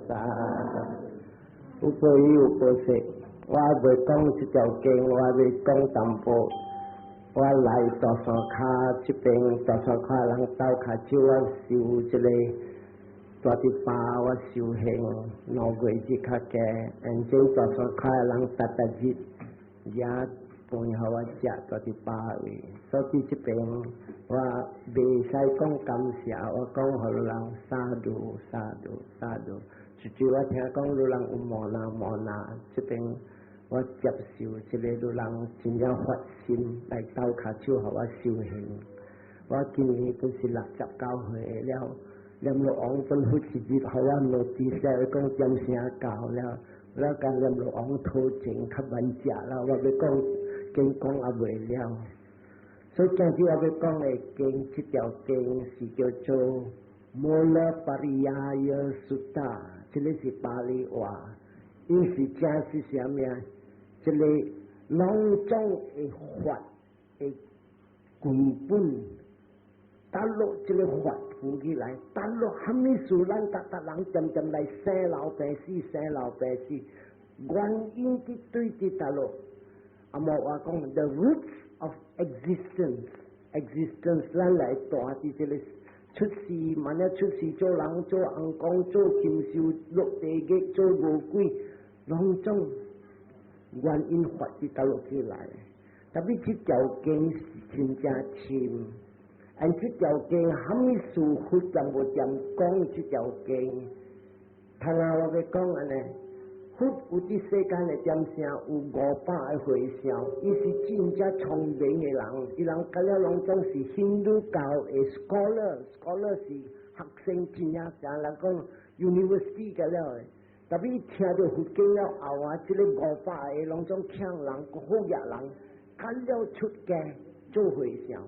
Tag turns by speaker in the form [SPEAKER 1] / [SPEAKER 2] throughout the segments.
[SPEAKER 1] สาอุปยอุปเสกว่าเบิกกองจะเจ้าเก่งว่าเบิกกองตำโปว่าไหลต่อสอคาจะเป็นต่อสอคาหลังเต้าขาชื่อว่าสิวจะเลยตัวที่ปาว่าสิวเฮงนอกเวจิคาแกอันเจงต่อสอคาหลังตัดจิตยาปุญหาวจะตัวที่ปาอีสติจะเป็นว่าเบใช้กองกำเสียว่ากองหลังซาดูจุดว่าแท้กองหลังอุมมอนาจะเป็นว่าจับสิวจะเลยดูหลังจินยาหัดสินในเต้าขาชื่อหาว่าสิวเฮงว่ากินนี้เป็นศิลปจับเก้าเหยแล้วเรียมละอองเป็นหุ่นสิจิตหาว่าโนตีแซ่กองจำเสียเก่าแล้วการเรียมละอองโทเจ๋งขบันจ่าแล้วว่าไปกองเก่งกองอเบยแล้วสุดท้ายที่ว่าไปกองไอ้เก่งชิดเจ้าเก่งสิเจ้าโจโมลปริยายสุตตาชิลิสิปาลีว่าอีสิจาสิเสียเมียจะเลยลองจ้องไอ้ขวัดไอ้กุมปุ่นตลกจะเลยขวัดผู้กี่ไรตลกทำให้สุรันตะหลังจำได้แซ่เหล่าแปซี่กวนอินที่ตุยที่ตลกอามาว่าของ the roots of existence นั่นแหละตัวที่จะเลยชุดสีมันเนี่ยชุดสีโจหลังโจอังกงโจคิมซิวลูกเตเกโจโกกุยลองจ้องวันอินขวัดที่ตลกที่ไรแต่วิธีเจ้าเก่งสินจาชิมอันที่เจ้าเก่งหามิสูขุดจำบทจำกองที่เจ้าเก่งทางเราไปกองอันนี้ขุดอุติเสกันเลยจำเสียอุกอป้าไอหวยเสียวอีสิจินจาชงเบงไอหลังอีหลังกันแล้วลองจ้องสิฮินดูเก่าไอscholar สิหักเซงจินยาจางแล้วก็ university กันแล้วแต่พี่เทียดหุ่นเก่งแล้วเอาว่าจะเล่นกอป้าไอลองจ้องแข้งหลังก็หูยาหลังกันแล้วชุดแกโจ้หวยเสียว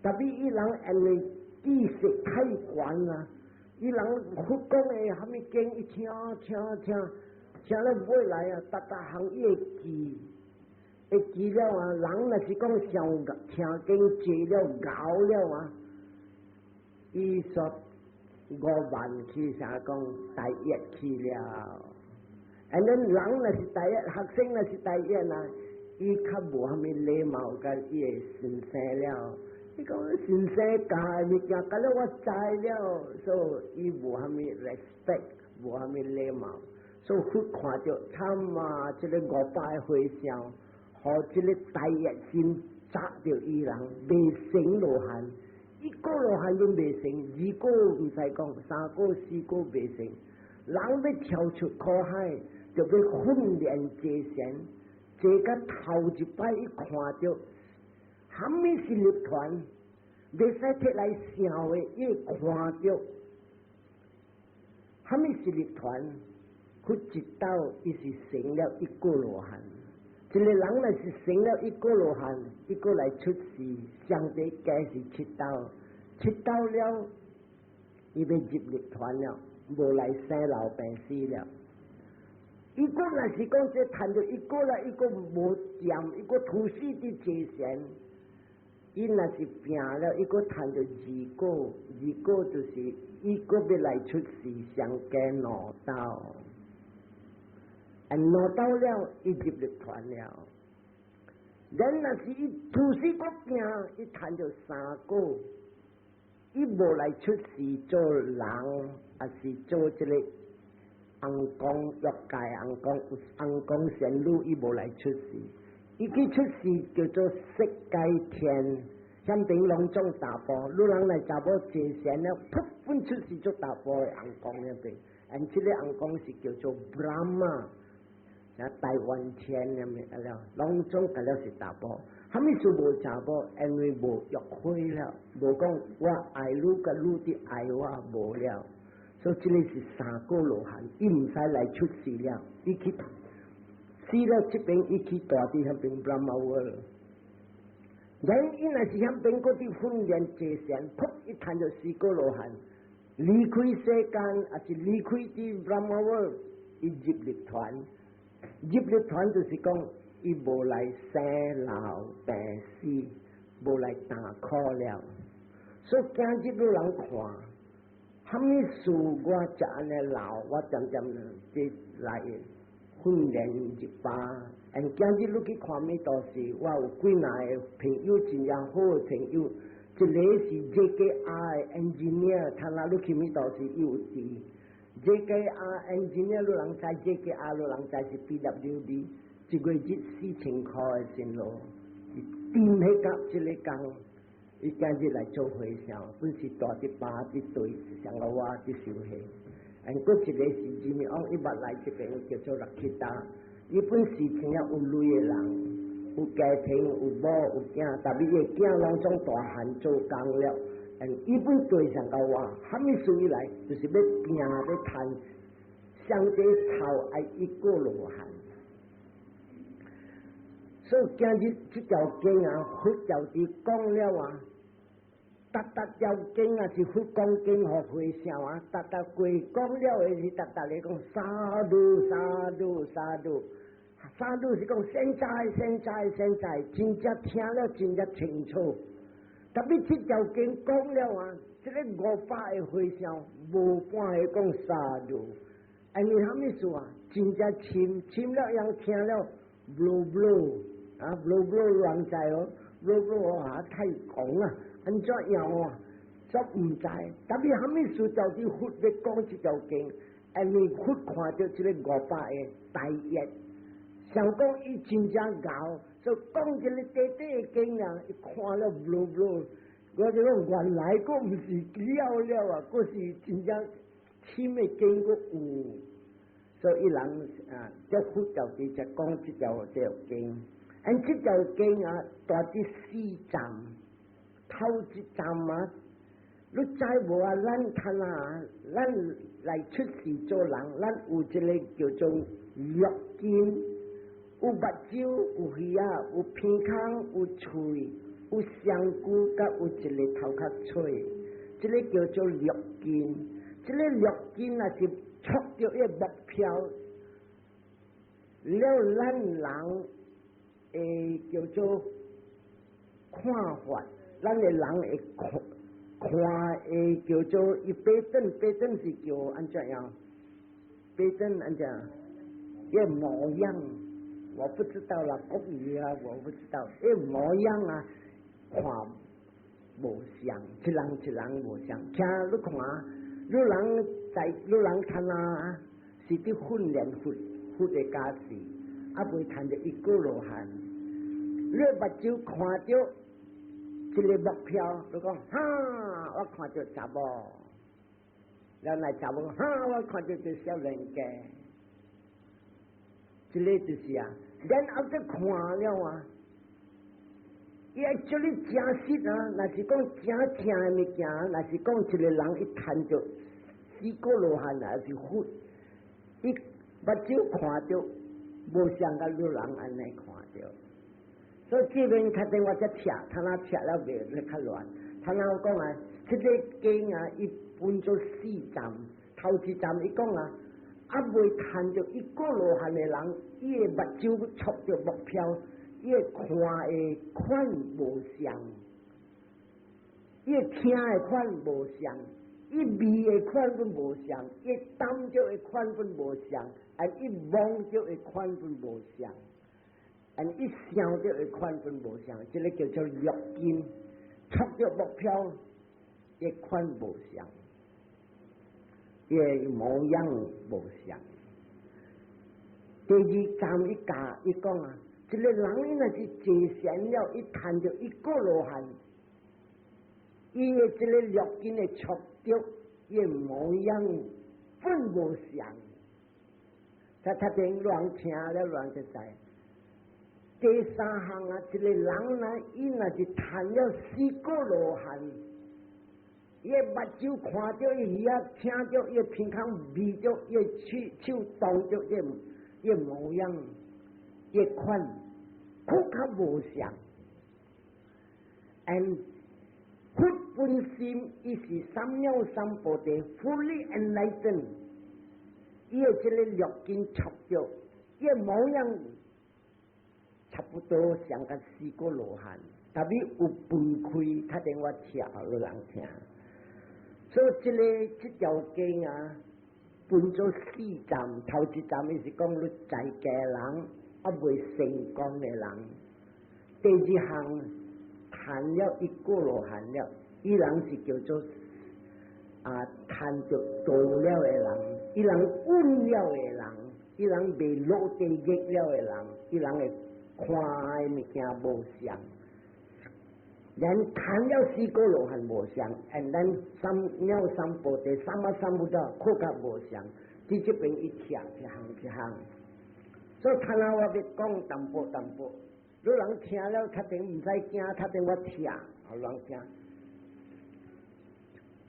[SPEAKER 1] แต่พี่อีหลังอันนี้ที่สิไทยกวนนะอีหลังขุดกองไอทำให้เก่งอีเทีย像那未来啊，大行业记了啊，人那是讲上听经记了搞了啊，伊说5万去啥讲第一去了，อันนั้น人那是第一，学生那是第一啊，伊较无虾米礼貌甲伊会先生了，伊讲先生教物件，甲了我知了，所以伊无虾米 respect， 无虾米礼貌。所以看到他嘛，这个500回笑，和这个第一心砸到伊人，未成罗汉，一个罗汉都未成，2个唔使讲，3个4个未成，人要跳出苦海，就要训练这些，这个头一摆一看到，虾米是立团，未使摕来笑的，一看到，虾米是立团。ขุดจิตเต้าอีสิเสียงแล้วอีกโกโลหันจิเลหลังน่ะสิเสียงแล้วอีกโกโลหันอีกโกไหลชุดสีจังเตแกสิชิดเต้าแล้วอีเป็นจิบเด็กถอนแล้วโบไหลแซ่เหล่าแปซี่แล้วอีกโกน่ะสิก้องจะทันอยู่อีกโกละอีกโกโบจำอีกโกทุสีที่เจเสียนอีน่ะสิเปียแล้วอีกโกทันอยู่จีโก就是อีกโกเป็นไหลชุดสีจังแกหนอเต้าอันนอเต้าแล้วอีจิบเล็กถอนแล้วดังนั้นสิอีทุสีก็เปียอีทันอยู่3ก็อีโบไหลชุดสีโจหลังอาสิโจเจริญอังกงยกกายอังกงเสียนลู่อีโบไหลชุดสีอีกี่ชุดสี叫做色界天香槟隆中打波路人来打波接线了突然出สี就打波อังกง那边อันที่เรียกอังกง是叫做 Brahmaนะไต้หวันเทียนเนี่ยมีอะไรลองจงกันแล้วสิตาบอถ้าไม่สูบจ่าบอเอ็นวีโบยกคุยแล้วโบก็ว่าไอรู้กับรู้ที่ไอว่าโบแล้ว所以这里是3个罗汉伊唔使来出事了伊去死了这边伊去大地那边 Brahma world 然伊那是那边嗰啲訓練這些撲一彈就4個羅漢離開世間還是離開啲 Brahma world 伊接力團就是講伊無來生老病死無來打考了所以今日有人看虾米事我才安尼老，我渐渐即来训练一把。今日你去看咩道士，我有几那个朋友真正好嘅朋友，一个是 JKR engineer， 他那你去咩道士有伫 JKR engineer， 你人知 JKR， 你人知是 PWD， 一个月4000块嘅薪咯，掂起甲即个工。伊今日来做会上，本是大啲把啲队上个我啲小兄，嗰一个是前面伊捌来这边叫做乐吉达，伊本是真正有类嘅人，有家庭有某有囝，但伊嘅囝拢总大汉做工了，伊本对上个我，虾米事以来就是要拼要趁上帝头爱一个罗汉。所以今日这条经啊，佛教伫讲了啊，达条经啊是佛讲经和会上啊，达过讲了的是达咧讲沙度沙度沙度，沙度是讲现在，真正听了真正清楚。特别这条经讲了啊，这个500个会上无半个讲沙度，因为虾米事啊？真正深了，人听了 blow。啊，不人知哦，不啊太讲啊，安怎样啊？都唔知，特别虾米事就啲佛咧讲这条经，你佛看到这个500个大业，想讲伊真正高，就讲这个短的经啊，伊看了不，我就讲原来个唔是了啊，个是真正深的经个有，所以人啊，这佛教伫就讲这条经。这条经啊，大致4站，头一站啊，你知无啊？咱看啊，咱来出世做人，咱有一个叫做肉根，有目睭，有耳啊，有鼻孔，有喙，有香菇，甲有一个头壳喙，这个叫做肉根。这个肉根啊是触到一目标，了咱人。叫做看法，咱个人会看叫做一背灯是叫安怎样？背灯安怎样？一模样，我不知道啦，国语啊，我不知道。一模样啊，看无像，一人无像。听你看，你人看啊，是伫训练佛的家事，袂谈着一个罗汉。你目睭看到一个目标，你讲哈，我看到查某，然后来查某，哈，我看到个小人家，这个就是啊，然后再看了啊，伊爱叫你诚实啊，若是讲诚听的物件，若是讲一个人一谈着4个罗汉啊，是佛，伊目睭看到，无像甲有人安尼看到。所以这边确定我才吃，他那吃了袂咧较乱。他那讲啊，这个经啊，伊分做4站，头一站伊讲啊，未看着一个罗汉的人，伊的目睭触着目标，伊看的款无像，伊听的款无像，伊味的款分无像，伊感觉的款分无像，伊望着的款分无像。一想着会款分无像，这个叫做肉根，触着目标，一款无像，伊模样无像。第2站伊讲啊，一个人伊若是坐善了，伊谈着一个罗汉，伊的这个肉根的触着，伊模样分无像。他听乱听了乱就知。第3项啊，一个人呢，伊若是谈了4个罗汉，伊目睭看着伊耳听着伊鼻孔味着伊手动着伊模样，伊款，佫较无像。佛本心伊是3秒3步地 fully enlightened， 伊的这个肉根触着，伊模样。差不多像个4个罗汉，特别有分开，他电话听好人听。所以这条经啊，分做4站，头一站伊是讲你在家人，未成功的人；第二项谈了一个罗汉了，伊人是叫做谈着道了的人，伊人稳了的人，伊人未落地狱了的人，伊人会看的物件无相。人谈了4个罗汉无相，然后三藐三菩提、三藐三菩萨扩甲无相，在这边一条一项，所以看我要讲淡薄，你人听了确定唔使惊，确定我听，好人听。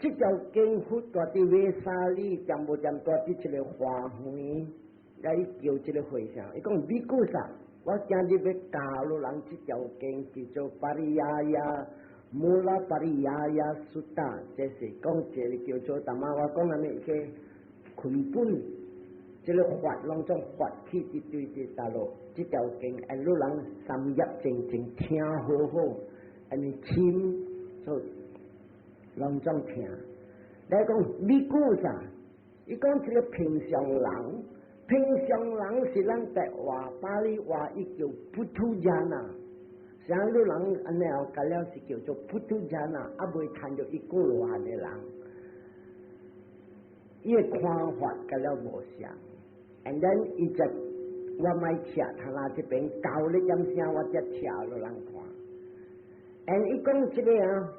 [SPEAKER 1] 这条经佛大伫维沙里，占无占大伫一个花园来叫这个会上，伊讲比古萨。我今日要教路人这条经叫做巴利亚亚穆拉巴利亚亚苏达，这是讲这个叫做淡马我讲安尼个根本，这个法拢种法起一堆的道路，这条经路人三业正听好好，安尼亲所拢种听。来讲比古萨，伊讲这个平常人。平常人是咱在话巴黎话，伊叫普图加纳。像路人安尼后改了是叫做普图加纳，未谈到一个罗汉的人，伊个看法改了无相。and then 伊只我买车，他那这边教你点声，我只车路人看。and 伊讲这个啊，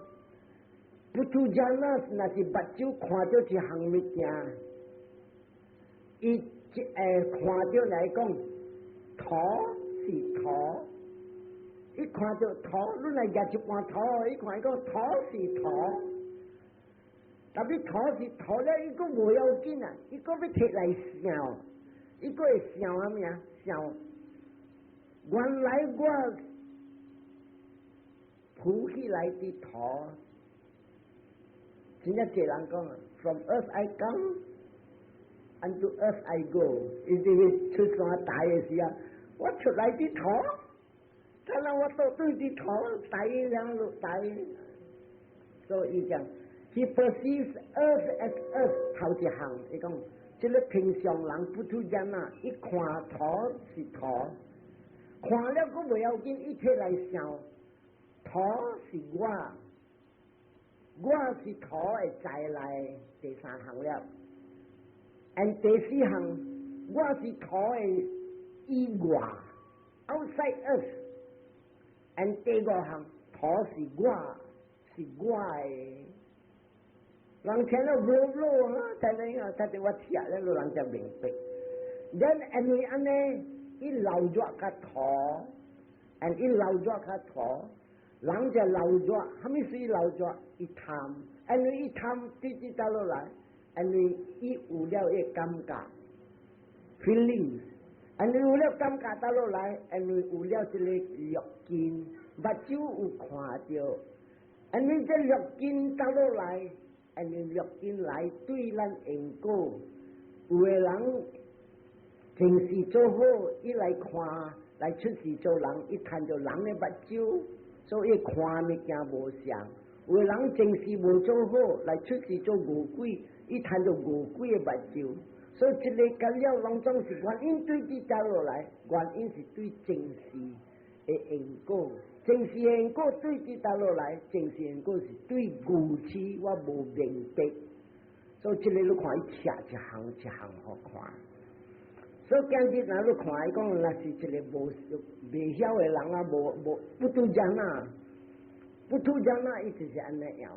[SPEAKER 1] 普图加纳那是目睭看到一项物件，伊。看到来讲，土是土，伊看到土，你来夹一盘土，伊看讲土是土，但是土是土了，伊个无要紧啊，伊个要摕来想，伊个会想啥物啊？想，原来我浮起来的土，真正侪人讲啊 ，From earth I come。Unto earth I go， 伊这个出山大的时候，我出来的土，看到我到对的土，大两路大，所以讲 ，He perceives earth as earth， 头一项，伊讲，这个平常人不出人啊，一看土是土，看了佫袂要紧，一起来想，土是我是土的再来第3项了。and 第4项，我是土的以外 outside us，and 第5项，土是我的，人听了无啊，才能啊，才对我听了，人就明白。then 因为安尼，伊留住个土 ，and 伊留住个土，人就留住，虾米是留住？伊贪，因为伊贪，直走落来。因为伊有了迄感觉 ，feelings， 因为有了感觉倒落来，因为有了这个滤镜，目睭有看到，因为这滤镜倒落来，因为滤镜来对咱因果，有的人正事做好，伊来看，来出事做人，伊看到人的目睭，所以看物件无相。有的人正事无做好，来出事做恶鬼。伊看到魔鬼的目睭，所以一个干了拢总是原因对治走落来，原因是对正事的因果，正事的因果对治走落来，正事的因果是对愚痴我无明白，所以这个你看伊切一项好看。所以今日若你看伊讲，那是一个未晓的人啊，无不拄人啊，不拄人啊，伊就是安尼样。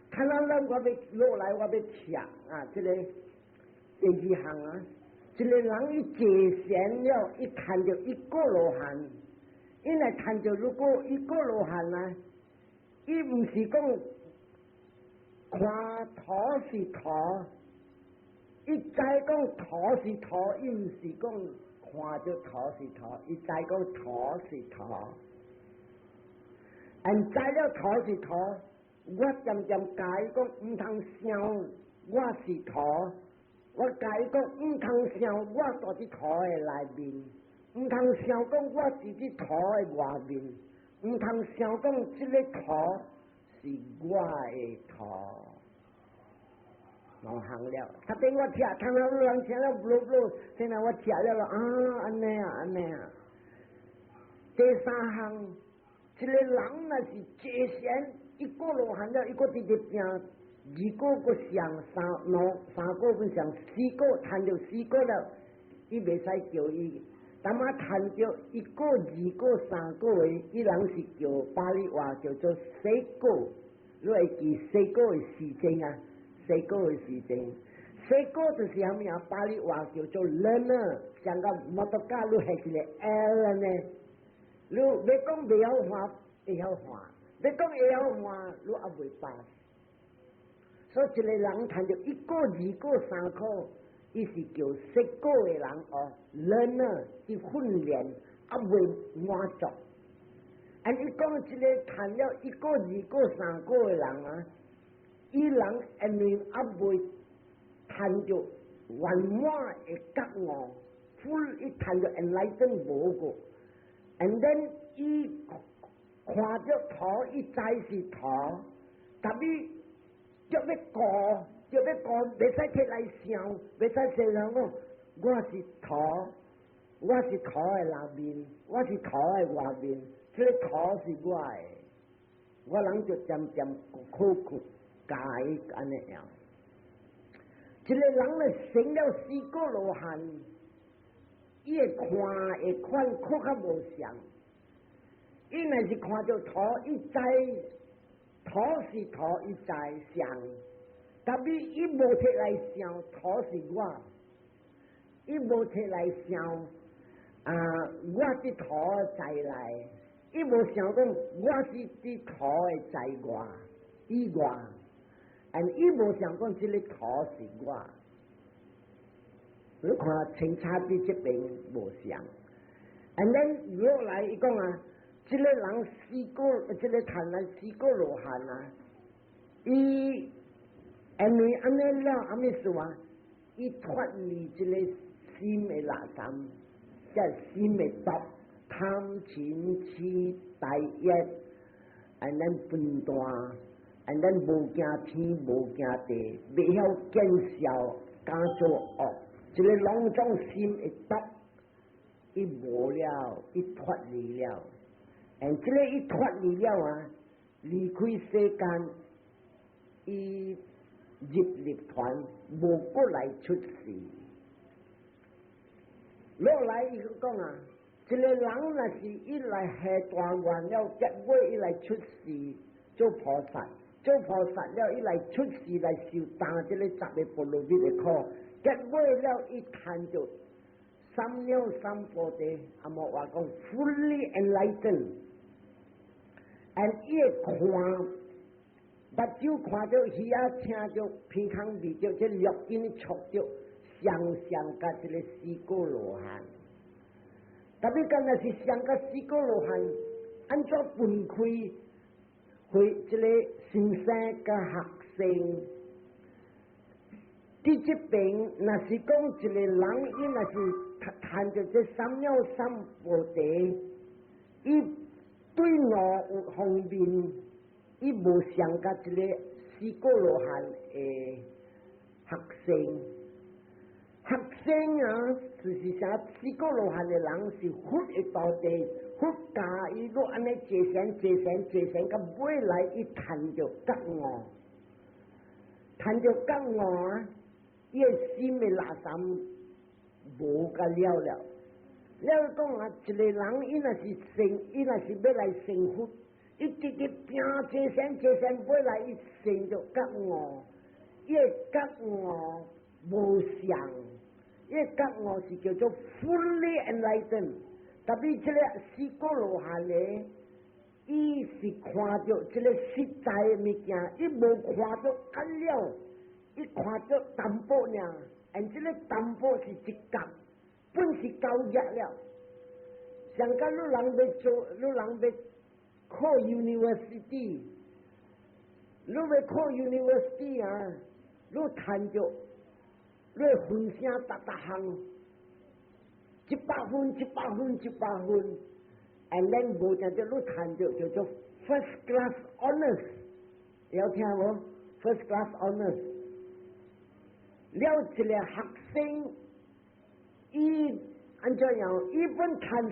[SPEAKER 1] 看到咱我要落来，我要吃啊！这个第2项啊，一个人伊坐闲了，伊看到一个罗汉，伊来看到如果一个罗汉啊，伊唔是讲看土是土，伊知讲土是土，伊唔是讲看到土是土，伊知讲土是土，知了土是土。我渐渐甲伊讲唔通想我是土，我甲伊讲唔通想我住伫土的内面，唔通想讲我住伫土的外面，唔通想讲这个土是我的土。5项了。他等我吃，他那有人吃了不不，现在我吃了安尼啊。第3项，一个人若是节贤，一个罗汉了，一个直直病，2个个上3个个上4个，谈着4个了，伊袂使叫伊。那么谈着1个、2个、3个的，伊人是叫巴利话叫做4个，你会记4个的时间啊，4个的时间。4个就是啥物啊？巴利话叫做 learner， 像个摩托车你系一个 L 呢？你要讲袂晓画，会晓画；要讲会晓画，你也袂pass。所以一个人谈着1个、2个、3个。伊是叫4个的人哦，人啊，伊训练啊袂满足。按伊讲一个谈了1个、2个、3个的人啊，伊人因为啊袂谈着圆满的觉悟，full伊谈着 enlighten 无个，and then 伊看着土，伊知是土，但伊要过。就要讲，袂使摕来想，袂使说人讲，我是土，我是土的内面，我是土的外面，这个土是我的，我人就渐渐苦改安尼样。一个人咧成了4个罗汉，伊会看较无像，伊若是看着土，伊知土是土，伊知像。但是伊无摕来想，土是我，伊无摕来想我是土在来，伊无想讲我是伫土的在外以外，伊无想讲这个土是我。你看清差比这边无像，and then 落来伊讲这个人4个，这个谈来4个罗汉伊。安尼了，阿咪说伊脱离这个心的垃圾，即心的毒，贪嗔痴大业，安咱分段，安咱无惊天无惊地，袂晓见笑，敢做恶，这个拢种心的毒，伊无了，伊脱离了，这个伊脱离了离开世间，伊。入立团无过来出世，落来伊讲一个人若是伊来下大愿了，结果伊来出世做菩萨，做菩萨了伊来出世来受担这个10个波罗蜜的苦，结果了伊谈着3了3菩提，阿莫话讲 fully enlightened， 伊会看。目睭看着鱼啊，听着鼻孔味着，这肉筋触着，上甲这个4个罗汉。特别刚才是上甲4个罗汉，按怎分开会这个先生甲学生？伫这边若是讲一个人，伊若是谈着这3了3菩提，伊对我有方面。伊无像甲一个4个罗汉的学生，就是啥4个罗汉的人是佛的道地，佛教伊都安尼节贤，到尾来伊谈着觉悟，伊的心的垃圾无甲了。了讲一个人伊若是要来成佛。伊直直拼节贤，尾来伊成着觉悟，伊的觉悟无相，伊的觉悟是叫做 fully enlightened。特别这个4个罗汉呢，伊是看着这个实在的物件，伊无看着干了，伊看着淡薄尔，这个淡薄是一角，本是高压了。上甲你人要做，你人要。考 university， 你要考 university 你谈着，你分声逐项，100分，and then 无正着你谈着叫做 first class honors， 有听无 ？first class honors，了一个学生，伊安怎样？伊本谈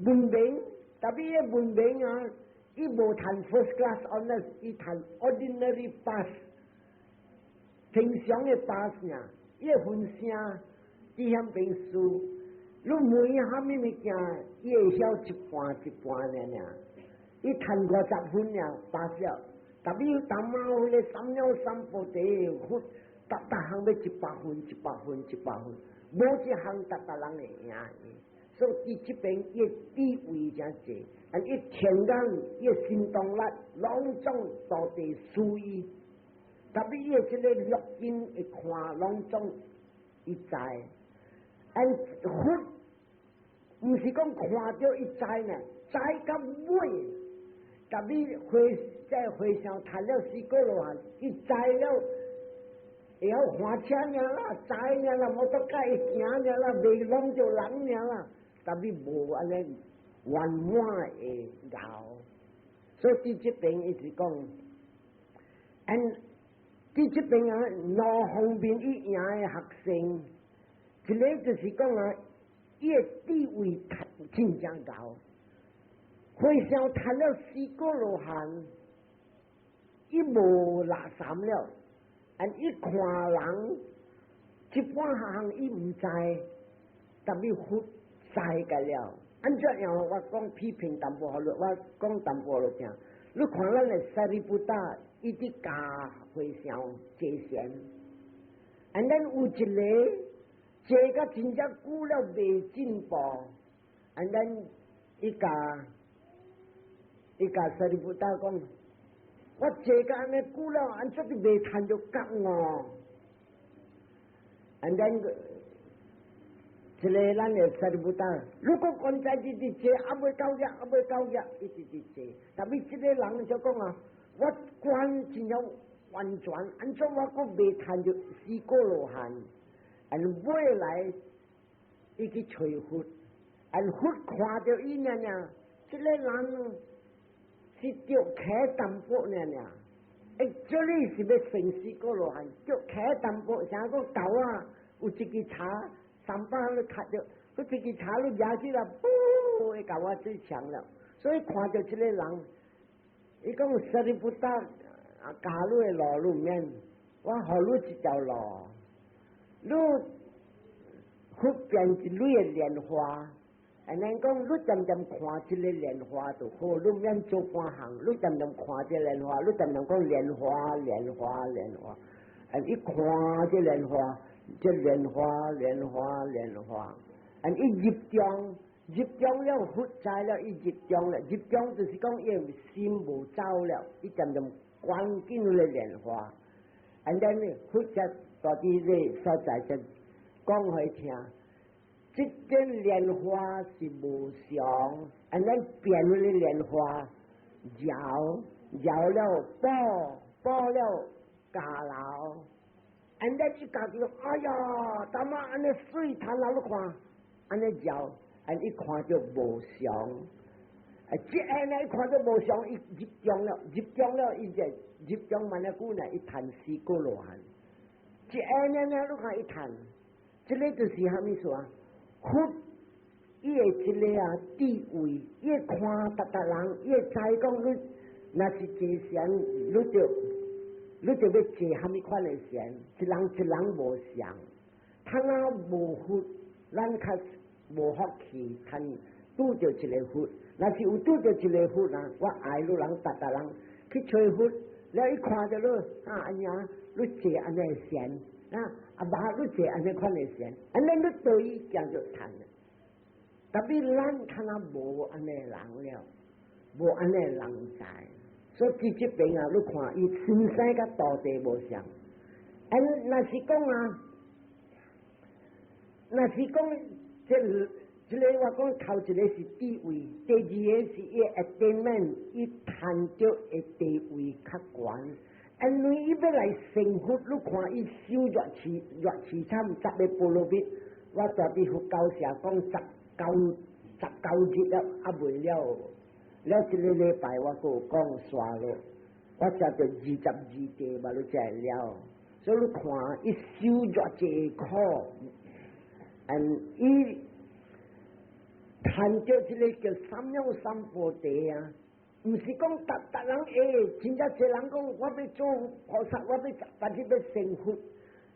[SPEAKER 1] 文凭，特别个文凭啊，伊无谈 first class honors， 伊谈 ordinary pass， 平常个 pass 呀，伊个分声，伊嫌平书，你问伊虾米物件，伊会晓一半一半尔。伊谈50分呀，pass 了。特别有当妈迄个三鸟三步地，逐项要100分，100分，100分，无一项逐人会赢伊。所以伫即边伊地位真济，伊天然伊行动力拢总大地属于，特别伊即个录音会看拢总伊知，毋是讲看到伊知呢，知到尾，特别回想谈了4个罗汉，伊知了。会晓开车尔啦，知尔啦，摩托车会行尔啦，袂弄着人尔啦，但是无安尼圆满会搞，所以伫即边伊是讲，伫即边啊，两方面伊赢的学生，一个就是讲啊，伊的地位真正高，回想谈了4个罗汉，伊无垃圾了。伊看人一般项伊毋知，特别忽知个了。安怎样？我讲批评淡薄好了，我讲淡薄落听。你看咱的萨利布达，伊伫教回想界限，咱有一个坐甲真正久了未进步，咱伊教萨利布达讲。我坐甲安尼久了，安怎就未趁着觉哦？一个咱的萨利布达，如果刚才直坐，未到日，一直坐。但是这个人就讲啊，我关真了完全，安怎我阁未趁着4个罗汉？尾来伊去找佛，佛看着伊呢，这个人。是着开淡薄呢，这里是要成4个罗汉，着开淡薄，啥个狗啊？有一支茶，300你卡着，嗰一支茶你压起来，噗，会狗啊最强了。所以看着这个人，伊讲萨利布达加入的路里面，我予你一条路，你去变一蕊的莲花。咱讲，你渐渐看这个莲花就好，你毋免做半项，你渐渐看这个莲花，你渐渐讲莲花，伊看这莲花，伊入中了，佛知了，伊入中就是讲伊心无走了，伊渐渐关紧了莲花，呢，佛则到底个所在就讲互听。这件莲花是无常，咱变了莲花，摇了剥了加老，咱一家就哎呀，他妈安尼水潭啊，你看，安尼摇，一看就无常，这安尼看就无常，伊入中了，伊就入中慢了久呢，伊谈4个罗汉，这安尼呢，你看伊谈，这个就是虾米说啊？佛，伊会一个啊地位，伊会看逐人，伊会知讲你若是坐禅，你就要坐虾米款的禅，一人无相，他无佛，咱较无福气，拄着一个佛，若是有拄着一个佛啊，我爱你人逐人去找佛，了伊看着你安样，你坐安尼禅。爸，你坐安尼款的禅，你对伊行着谈了。特别咱看无安尼人了，无安尼人才，所以伫即边啊，你看伊身世甲大地无相。若是讲，这个我讲头一个是地位，第二个是伊attainment，伊谈着的地位较悬。因为伊要来成佛，你看伊修越凄惨，10个波罗蜜，我大伫佛教社讲19日了，未了，了一个礼拜我阁有讲煞了，我食着22地嘛，你才了。所以你看，伊受偌济苦，伊谈着这个叫三藐三菩提啊，唔是讲达人真正侪人讲我要做菩萨，我要但是要成佛。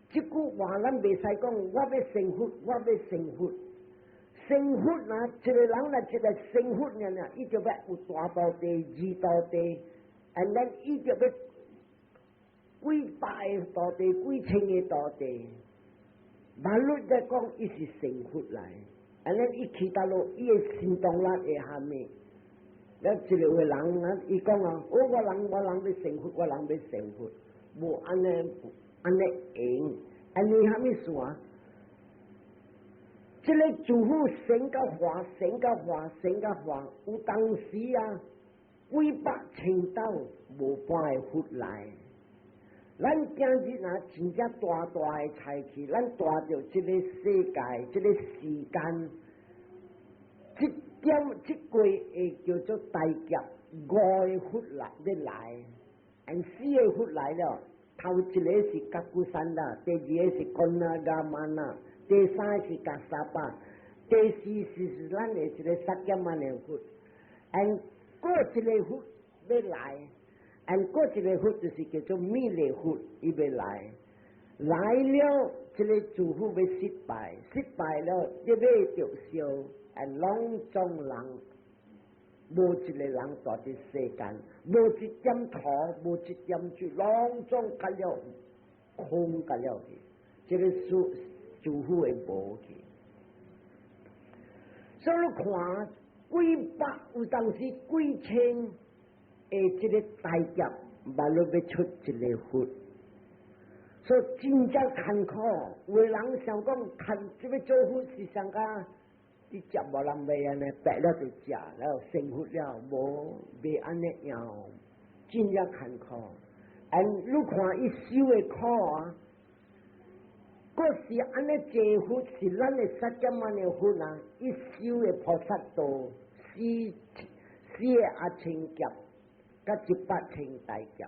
[SPEAKER 1] 这句话咱袂使讲，我要成佛，我要成佛。成佛呐，一个人呐，一个成佛人呐，伊就要有大道地、二道地，然后伊就要几百个道地、几千个道地。马律在讲，伊是成佛来，然后伊去到落，伊个心动力会下面。了一个人啊，伊讲啊，我人要成佛，我人要成佛，无安尼用，安尼虾米算啊？这个诸佛升甲化，升甲化，升甲化，有当时啊，几百千斗无半个佛来。咱今日若真正大个菜去，咱带着这个世界，这个时间，这过会叫做大劫，5个佛来要来，4个佛来了。头一个是甲古山啦，第二个是干那噶曼啦，第三个是噶沙巴，第四是咱的一个萨迦曼的佛，过一个佛要来，过一个佛就是叫做弥勒佛，伊要来，来了这个诸佛要失败了，一尾着烧，拢众人。无一个人在这世间，无一点土，无一点水，拢总甲了空甲了去，这个诸佛会无去。所以你看，几百有当时几千的这个大劫，万了要出一个佛，所以真正坎坷。有的人想讲，看这个做佛是上加。你食无人袂安尼，白了就食，然后成佛了，无袂安尼样，真正坎坷。你看伊修的苦啊，嗰是安尼济佛是咱的释迦牟尼佛啊，伊修的菩萨道4个阿千劫，甲100千大劫。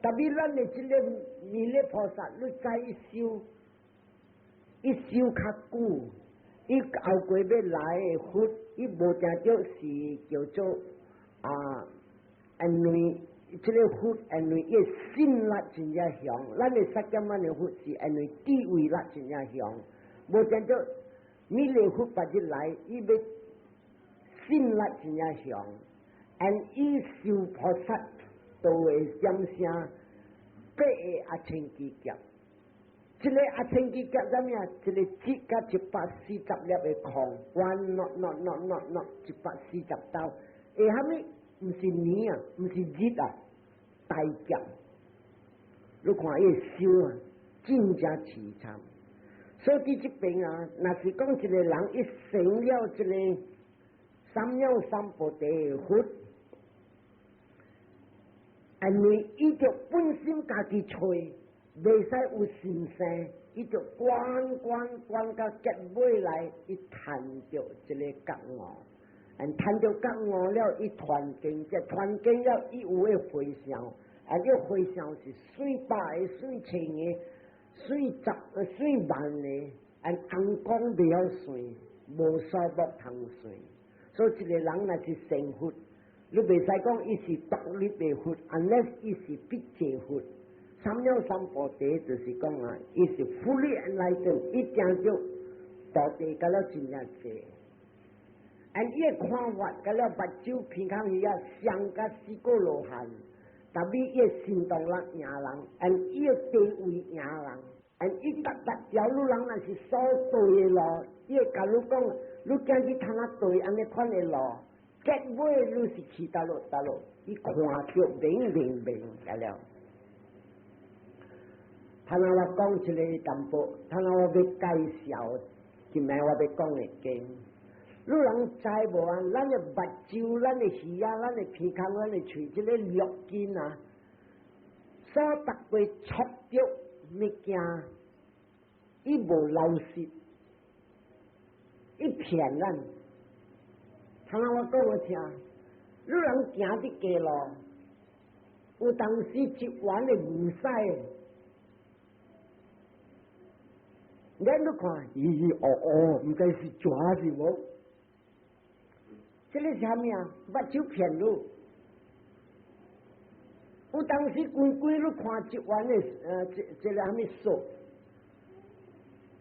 [SPEAKER 1] 特别咱的这个弥勒菩萨，你知伊修较久。伊后过要来的佛，伊无正少是叫做因为这个佛，因为伊心力真正强，咱的释迦牟尼佛是因为地位力真正强，无正少弥勒佛把这来，伊要心力真正强，伊修菩萨道的相声8个阿千几劫。这个阿千几劫怎么样？这个节甲140粒的空，140刀，下面唔是年啊，唔是日啊，大劫。你看伊修啊，真正凄惨。所以这边啊，若是讲一个人一成了这个三藐三菩提的佛，因为伊就本身家己找。袂使有心生，伊就关到结尾来，伊谈着一个觉悟，谈着觉悟了，伊传经，这传经了，伊有诶回向，这回向是水百个、水千个、水万个，红光袂晓算，无数目通算。所以一个人若是成佛，你袂使讲伊是独立的佛 ，unless 伊是必济佛。三藐三菩提就是讲啊，伊是fully enlightened，伊定着道地甲了真正济，伊诶看法甲了目睭鼻孔伊啊，上甲4个罗汉，特别伊诶行动力赢人，伊诶地位赢人，伊达条路人若是所对诶路，伊会甲你讲，你今日通啊对安尼款诶路，结尾你是去倒落，伊看着明甲了。他若我讲一个淡薄，他若我要介绍，今日我要讲的经，你人知无啊？咱的目睭、咱的耳啊、咱的鼻孔、咱的喙，这个六根啊，所达过触着物件，伊无老实，伊骗咱。他若我讲我听，你人行伫街路，有当时一碗的牛屎。咱都看，唔知是蛇是无？这个是啥物啊？目睭骗路。有当时规你看一弯的这个啥物数，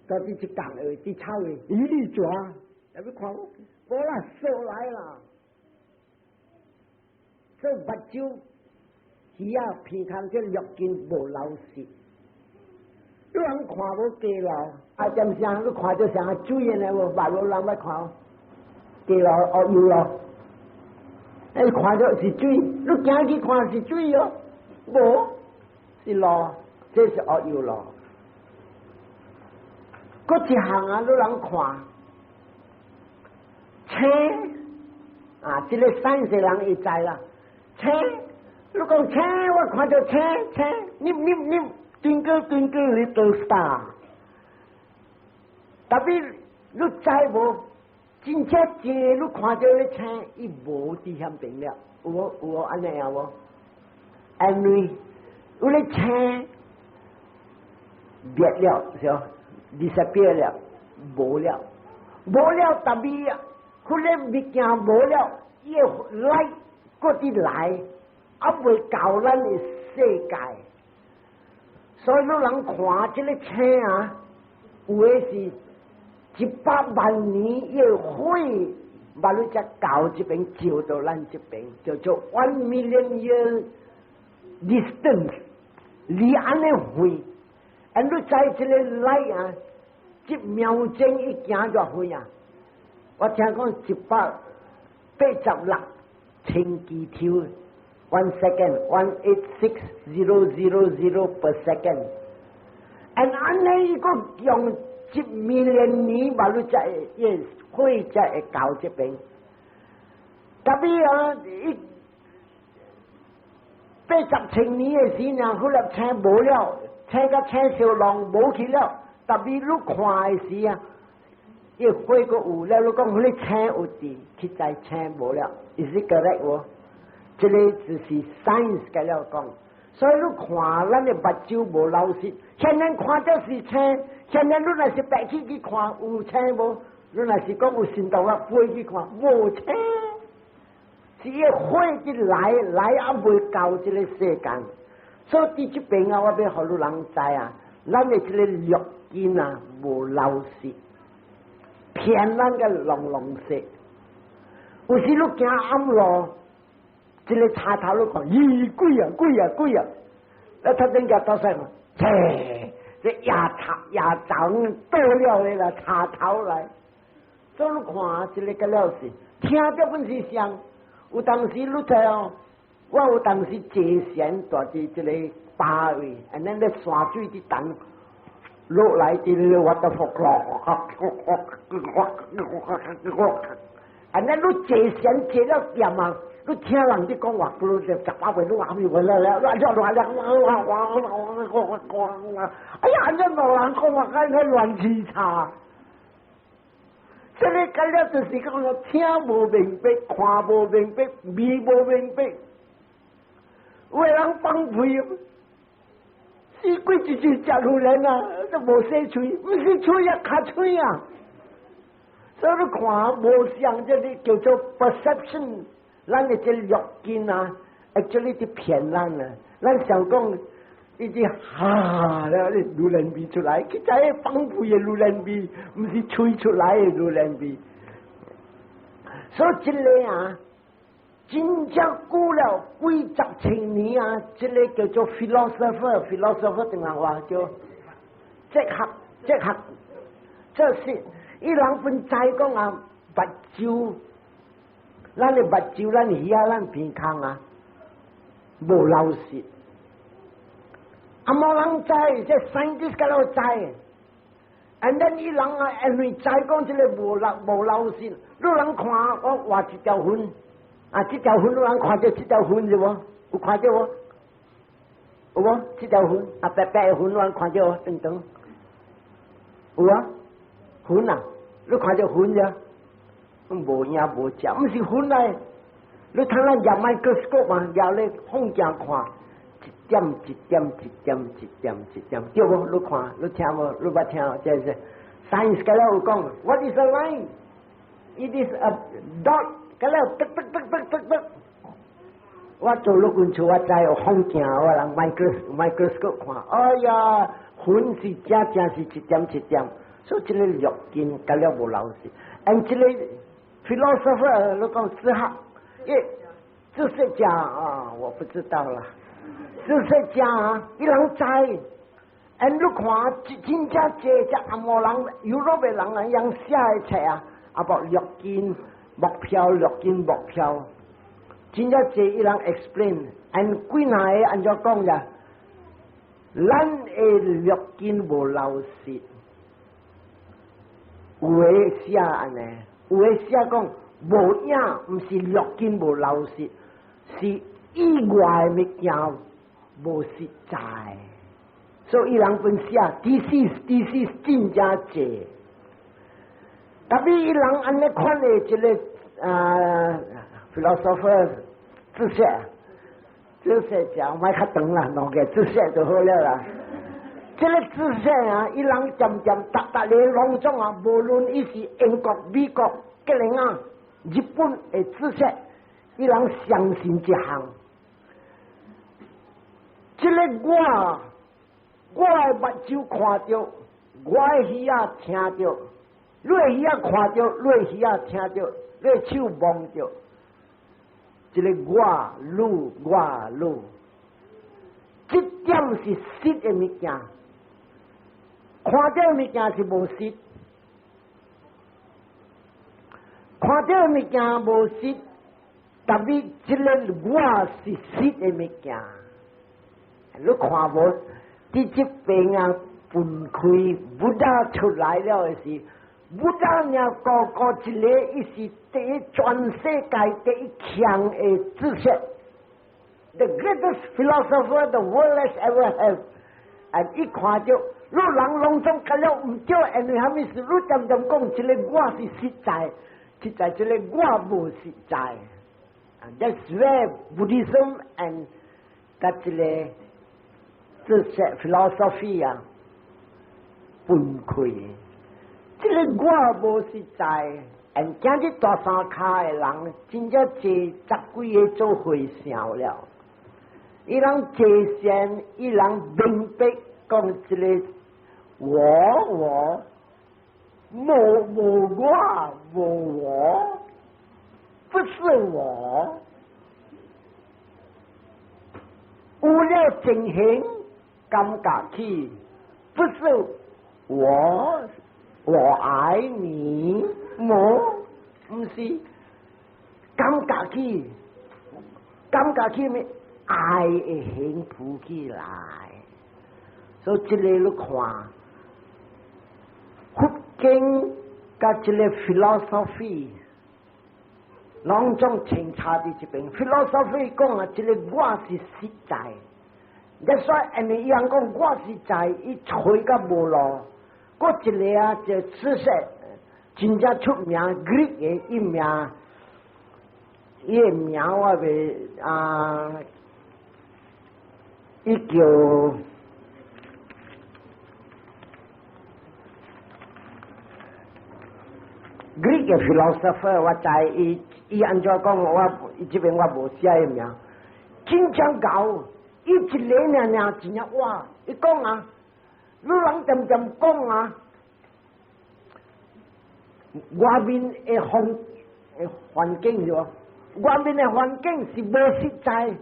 [SPEAKER 1] 到底一档的伫草的，你蛇，要不看无啦，数来啦。所以目睭鱼啊，偏康这肉筋无老实。有人看无记牢，啊，点啥？你看着啥水的无？马路人要看，记牢哦有咯。你看着是水，你行去看是水哦，无是路，这是哦有咯。搁一项啊，你人看，青啊，这个山西人会知啦，青，你讲青，我看着青，你。Twinkle twinkle little star， 特别你知无？真正济你看到咧青，伊无伫遐边了，有无安尼啊无？因为有咧青灭了，是哦，disappear了，无了，特别啊，迄个物件无了，伊来搁伫来，啊未到咱的世界。所以，有人看这个青啊，有的是100万年要火，把你才到这边照到咱这边，叫做1 million year distance， 离安尼远，而你在这个来啊，1秒钟一行偌远啊！我听讲186千几条。1 second, 186,000 per second. And 安尼一个用1 million 年，马路才也会才会到这边。特别啊，伊80千年的时呢，后来车无了，车甲车小浪无去了。特别你看的时啊，伊火个有了，你讲迄个车有伫，去在车无了 ，is it correct 无？这个只是 science 解了讲，所以你看咱的目睭无老实，现在看到是青，现在你若是白起去看有青无？你若是讲有心动啊，飞去看无青，是要火去来啊，未到这个世间。所以伫这边啊，我要互你人知啊，咱的这个肉筋啊无老实，骗咱个long long色。有时你行暗路。这个插头都讲，咦贵啊！那他人家到什么？切，这牙长多了的啦，插头来。所以你看，这个了是，听着本是像，有当时你知哦，我有当时坐船住伫这个巴位，安尼咧山水伫等落来伫咧我的福安尼你坐船坐了点啊？你听人哋讲话，佢就10把回都话唔回来了，乱叫乱哎呀，这老人讲话安尼乱七叉，这个解了就是讲我听无明白，看无明白，味无明白，有的人放屁，死鬼就食路人啊，都无洗嘴，唔是嘴啊，卡嘴啊，所以你看无像这里叫做 perception。咱的这肉筋啊，actually 伫骗咱啊！咱想讲，伊啲了路人味出来，其实放屁的路人味，唔是吹出来的路人味。所以这个啊，真正过了几十千年啊，这个叫做 philosopher 定话叫哲学，这是伊人分知讲啊，目睭。咱的目睭，咱耳啊，咱鼻孔啊，无老实。啊，无人知，这 scientist 甲เรา知。and then 伊人啊，因为知讲这个无老实，你人看我画一条痕，啊，这条痕你人看到这条痕是无？有看到无？有无？这条痕啊，白白的痕，你人看到无？等，有啊，痕啊，你看到痕呀？无影无食，毋是粉来。你睇咱入 microscope 嘛，入咧风镜看，点一点一点一点一点，对无？你看，你听无？你捌听？这是 science 嗰度有讲 ，What is a line? It is a dot。嗰度得得得得得得。我做陆军处，我知有风镜，我人 microscope 看，哎呀，粉是正是一点一点，所以这个绿金嗰了无老实。按这个 philosopher 你讲哲学，哲学家啊，我不知道啦。哲学家啊，伊人知，按你看，真正这阿摩人、欧洲的人啊，样写的册啊，啊不绿金木票，绿金木票，真正这伊人 explain， 按几哪个按照讲呀，咱的绿金无老实，有的写安尼，有的写讲无影，唔是绿金无老实，是意外的物件。无实在，所以伊人分析，this is 真正济。特别伊人安尼看的一个philosopher 哲学家，莫较长啦，两个哲学就好了啦。这个哲学啊，伊人渐渐达个拢种啊，无论伊是英国、美国、吉林啊、日本的哲学，伊人相信一项。这个我的目睭看到，我的耳仔听到，你的耳仔看到，你的耳仔听到，你的手摸到，这个我，这点是实的物件，看到的物件是无实，看到的物件无实，特别这个我是实的物件。你看无？伫这边啊，分开不大出来了的是，不大呢个一个，伊是第一全世界第一强的知识 ，the greatest philosopher the world has ever had。啊，伊看到，你人拢总讲了唔对，因为虾米事？你渐渐讲，这个我是实在，这个我无实在。That's where Buddhism and 甲这个。哲学 philosophy 啊，分开。这个我无实在，今日大三卡的人，真正坐十几个做会上了。伊人坐先，伊人明白讲这个我，无我，不是我，有了情形。感觉起，不是我爱你，不是感觉起咩爱会幸福起来。所以这个你看，佛经甲这个 philosophy， 两种清差伫这边。philosophy 讲啊，这个我是实在。That's why， 因为伊人讲我是在伊吹甲无路，嗰一个啊，就知识真正出名 ，Greek 嘅伊名，伊个名我袂伊叫Greek 嘅 philosopher， 我知伊按照讲我伊这边我无写伊名，真正搞。伊一个呢，真正哇！伊讲啊，你人渐渐讲啊，外面的环境是无？外面的环境是无实在，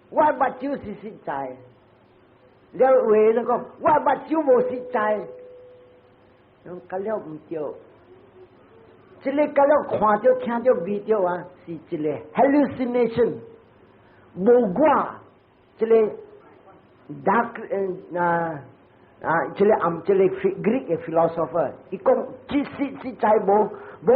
[SPEAKER 1] 我目睭是实在。了话那个，我目睭无实在，咁了唔对。这个咁了看到、听到、味到啊，是一个 hallucination。无我，这个 dark 这个 Greek 嘅 philosopher， 伊讲实在无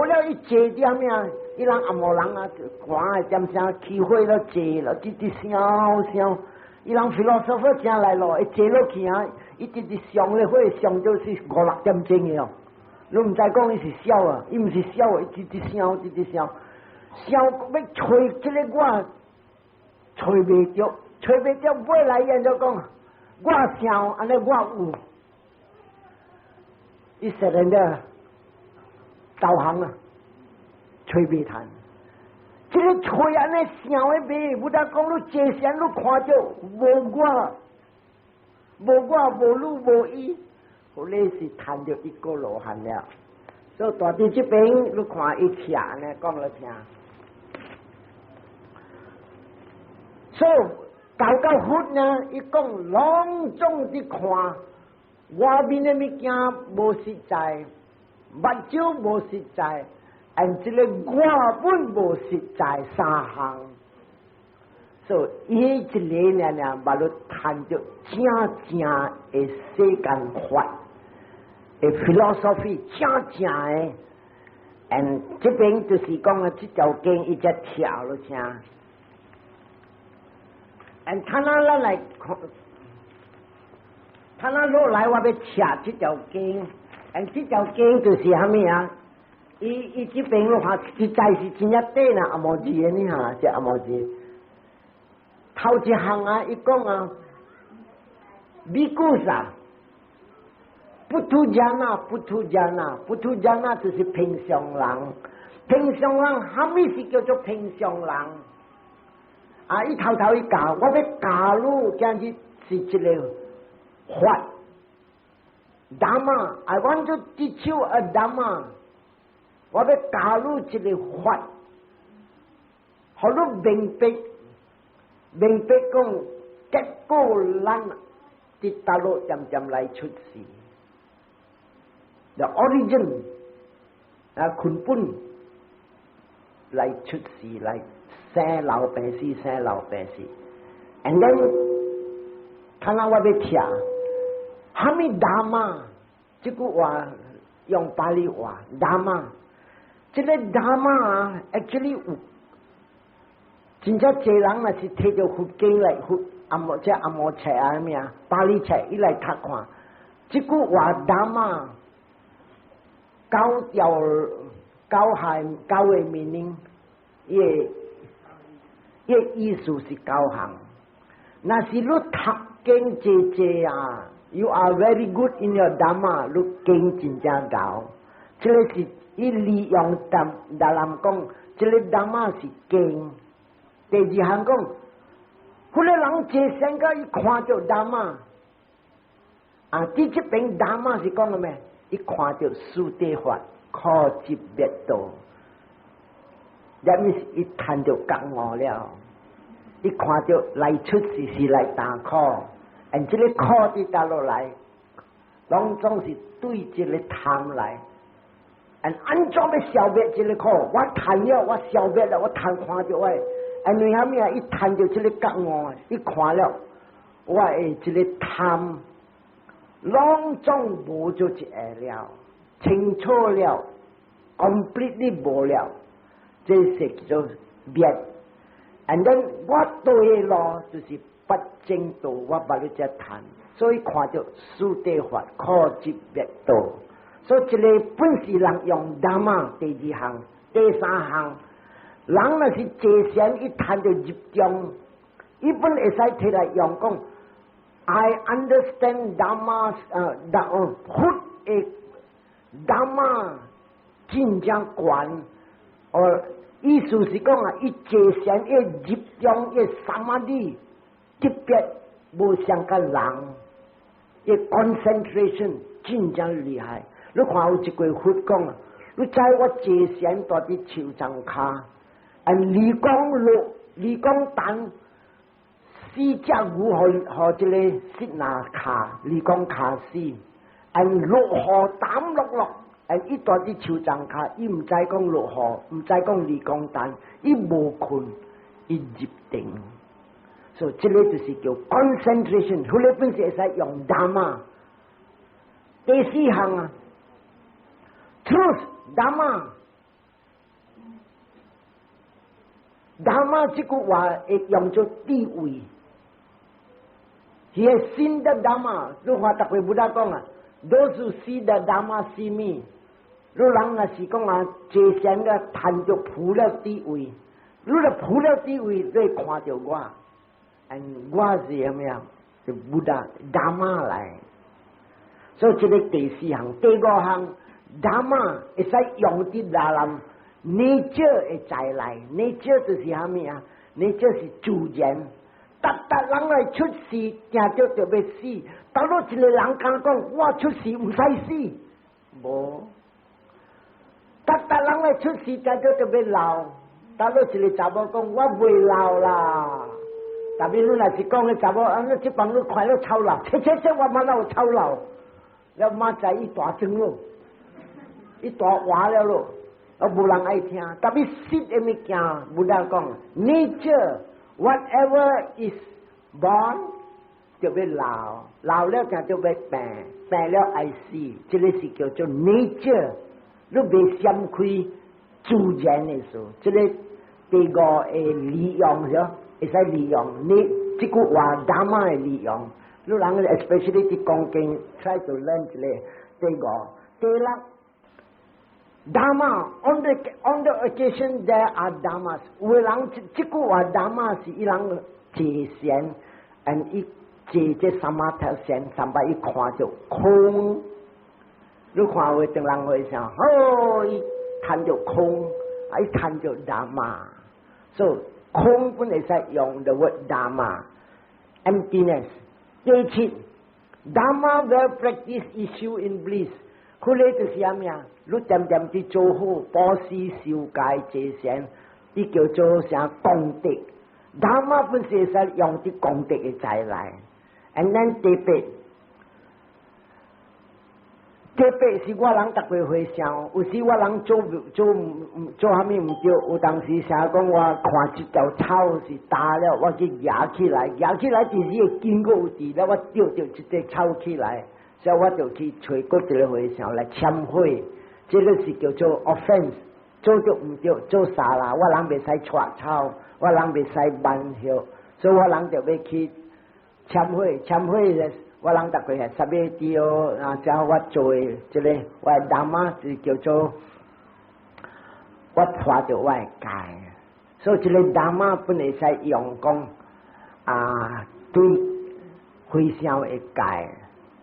[SPEAKER 1] 了伊坐点咩？伊人阿摩人啊，看啊点声起火了坐了，直烧，伊人 philosopher 正来咯，伊坐落去啊，伊直上咧火上到是5-6点钟嘅哦。你唔知讲伊是烧啊，伊唔是烧啊，伊直烧，烧要吹这个我。吹袂着，吹袂着尾来人就讲，我想安尼我有，伊实人的导航啊，吹袂谈。这个吹安尼想的袂，不但讲你坐线你看着无我，无路无依，后来是谈着一个罗汉了。所以大弟这边你看伊听呢，讲来听。所以到佛呢，伊讲隆重的看，外面的物件无实在，目睭无实在，这个外本无实在三项。所以伊一个呢，把你谈着正的世间法。philosophy 正的，这边就是讲啊，这条经一直跳了听，他那来看，他那落来我要查这条经，这条经就是啥物啊？伊这边的话实在是真正对啦，阿毛字的呢哈，这阿毛字，头一项啊，伊讲啊，米古萨。不出家那就是平常人。平常人，虾米是叫做平常人？啊！伊头一教，我要教你，今日是一个法。Dhamma, I want to teach you a Dhamma。我要教你一个法，好你明白讲，结果咱跌倒落渐来出事。The origin 根本来出事来生老病死，and then 看下我要听，哈密达玛这句话用巴利话达玛，这个达玛actually 有，真正侪人也是摕着佛经来阿摩册啊咩啊，巴利册伊来读看，这句话达玛。九个 meaning， 伊意思是九项。那是你读经济啊 ，you are very good in your dhamma， 你经真正高。这个是伊利用达人讲，这个 dhamma 是经。第二项讲，迄个人坐身个伊看着 dhamma， 啊，第这边 dhamma 是讲了咩？伊看到四谛法，靠接灭道，那么伊谈到觉悟了，伊看到来出事是来打考，这个考的打落来，拢总是对这个贪来，安怎要消灭这个考？我贪了，我消灭了，我贪看到我，为虾米啊？伊谈到这个觉悟，伊看了，我的这个贪。拢总无就一下了，清楚了 ，completely 无了，这是叫做灭。and then 我对咯，就是不正道，我把你只谈，所以看到四谛法可接灭道，所以这个本是人用达嘛，第二项、第三项，人若是坐禅一谈就入中，一本会使摕来用讲。I understand Dhamma, Food is Dhamma 真正悬，意思是讲啊，伊坐禅一集中一samadhi特别无像个人，一 concentration 真正厉害。你看有一句佛讲啊，你知我坐禅到伫树丛骹，离光蛋。四只牛和这个塞那卡，离讲卡死，落雨胆落，伊住伫树丛骹，伊唔知讲落雨，唔知讲离讲蛋，伊无困，伊入定，所以这个就是叫 concentration， 迄个本是会使用Dhamma。第四项啊 ，truth Dhamma 这句话会用作地位。是新的Dhamma，如话特别不大讲啊。Those who see the Dhamma see me。如人啊是讲啊，坐禅个谈着普了地位，如了普了地位，你看着我。我是什么呀？是布达达玛来，所以这个第四项、第五项，达玛会使用伫哪人 nature 会再来 ，nature 就是什么呀 ？nature 是自然，达人来出世，惊着就要死。到落一个人敢讲，我出世唔使死，无。达人来出世，惊着就要老。到落一个查某讲，我袂老啦。但是你若是讲个查某，你这帮你快乐操劳，切，我妈老操劳，了妈仔伊大装咯，伊大活了咯，无人爱听。但是实的物件，无人讲 nature whatever is born 就要老，老了就要病，病了爱死，这个是叫做 nature， 你袂闪开自然的事，这个第五个利用是。会使利用你这句话达玛的利用，你人 especially 伫讲经 try to learn 一个第五、第六。达玛 on the occasion there are dhammas， 有人这句话达玛是伊人坐禅，and 伊坐这三马头禅，三摆伊看着空，你看会等人会想，哦，伊看着空，伊看着达玛，所以。空本会使用 the word dharma emptiness。第七 dharma well practice issue in bliss， 佢呢就是啥物啊？你点点去做好布施、受戒、节善，伊叫做啥功德。dharma 本是会使用啲功德嘅再来。And then 第八。第八是我人逐个回想，有时我人做啥物唔对，有当时啥讲我看一条草是大了，我去压起来，其实会经过有地了，我钓着一只草起来，所以我就去找各一个回想来忏悔，这个是叫做 offense， 做着唔对，做啥啦？我人袂使抓草，我人袂使慢摇，所以我人就要去忏悔的。我人逐个系十月底哦，之后我做的这个我的达玛是叫做我拖着我的戒，所以这个达玛本会使用讲对回想的戒。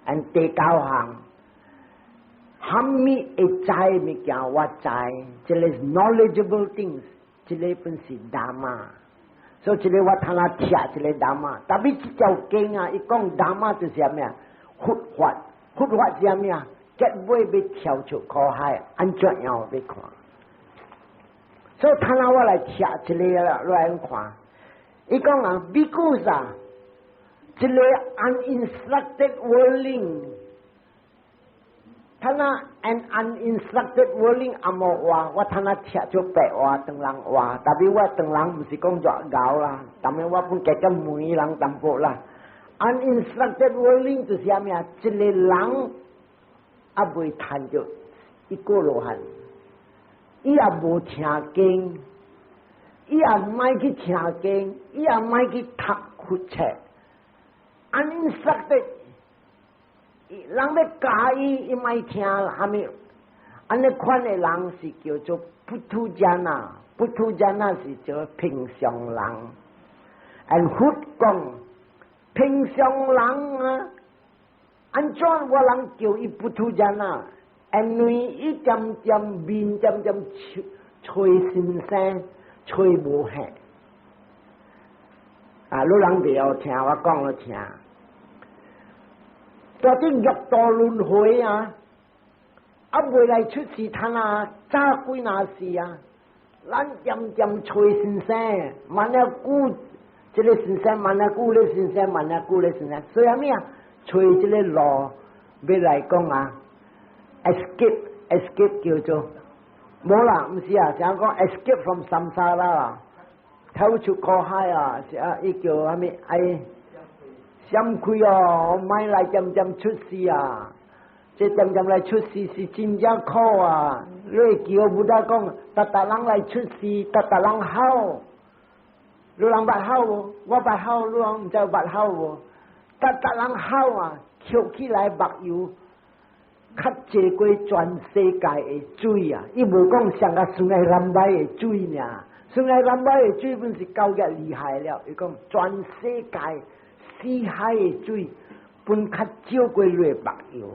[SPEAKER 1] and 第九项，什么会知物件我知，这个 knowledgeable things， 这个本是达玛。所以这个我通下听这个达玛，但是这条经啊，伊讲达玛就是啥物啊？佛法是啥物啊？结尾要跳出苦海，安怎样要看？所以通下我来听这个来看，伊讲啊 ，because 啊，这个 uninstructed worldling。他那 an uninstructed worldling 阿莫话，我他那听做白话当人话，但是我当人唔是讲作搞啦，但是我本计个每人淡薄啦。uninstructed worldling 就是啥物啊？一个人啊未谈着一个罗汉，伊也无听经，伊也唔爱去听经，伊也唔爱去读佛册。uninstructed。人要教伊莫听啥物，安尼款的人是叫做不土家呐，不土家呐是叫平常人。按佛讲，平常人啊，安怎我人叫伊不土家呐？因为伊渐渐面渐渐吹先生，吹无下。你人袂晓听，我讲了听。到底六道轮回啊，未来出世摊啊，早几那时啊，咱渐渐吹先生，慢了久，这个先生慢了久咧先生，慢了久咧先生，所以啥物啊？吹这个路，要来讲啊 ，escape 叫做，无啦，唔是啊，想讲 escape from 三沙啦，跳出苦海啊，是啊，伊叫啥物哎？闪开哦，买来渐渐出世啊！这渐渐来出世是真正苦啊！你叫不得讲，达人来出世，达人好，你人捌好无？我捌好，你人唔知捌好无？达人好啊，吸起来目油，较济过全世界的水啊！伊无讲上个顺个蓝白的水尔，虽然南海的水本是够热厉害了，伊讲全世界死海的水本较少过内目药，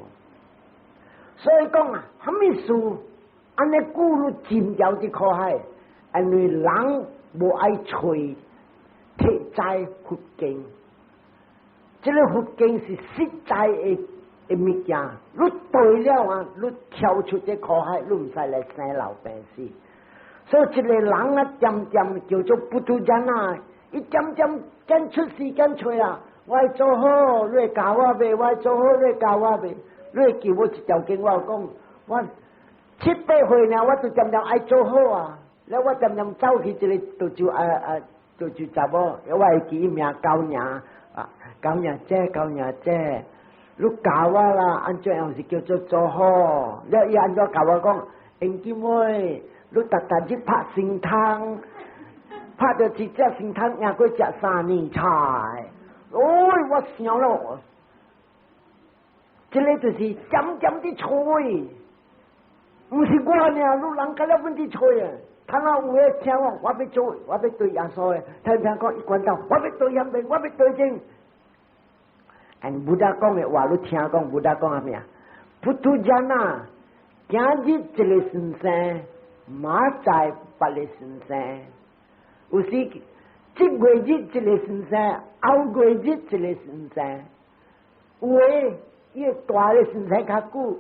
[SPEAKER 1] 所以讲啊，什么事安尼久了浸掉这颗海，因为人无爱吹铁在佛经，这个佛经是实在的物件，你对了啊，你跳出这颗海，你唔使来生老病死。所以一个人啊，渐渐叫做不突然啊，伊渐渐间出时间吹啊，我做好，你教我呗，我做好，你教我呗，你叫我一条经，我讲，我7、8岁呢，我就渐渐爱做好啊，แล้ว我渐渐走去一个就查某，我会记伊名高娘啊，高娘姐，高娘姐，你教我啦，安怎样是叫做好？了伊安怎教我讲，英姐妹。你特去拍神汤，拍到一只神汤赢过食3年菜，哎，我想了，这个就是渐渐的吹，不是我呢，你人家了本地吹啊，他那有诶听我要做，我要对耶稣诶，听讲一关到，我要对耶稣，我要对正。按布达讲诶话，你听讲布达讲啥物啊？不突然啊，今日一个先生。马在别个先生，有时这月日一个先生，后月日一个先生，有诶伊大个先生较久，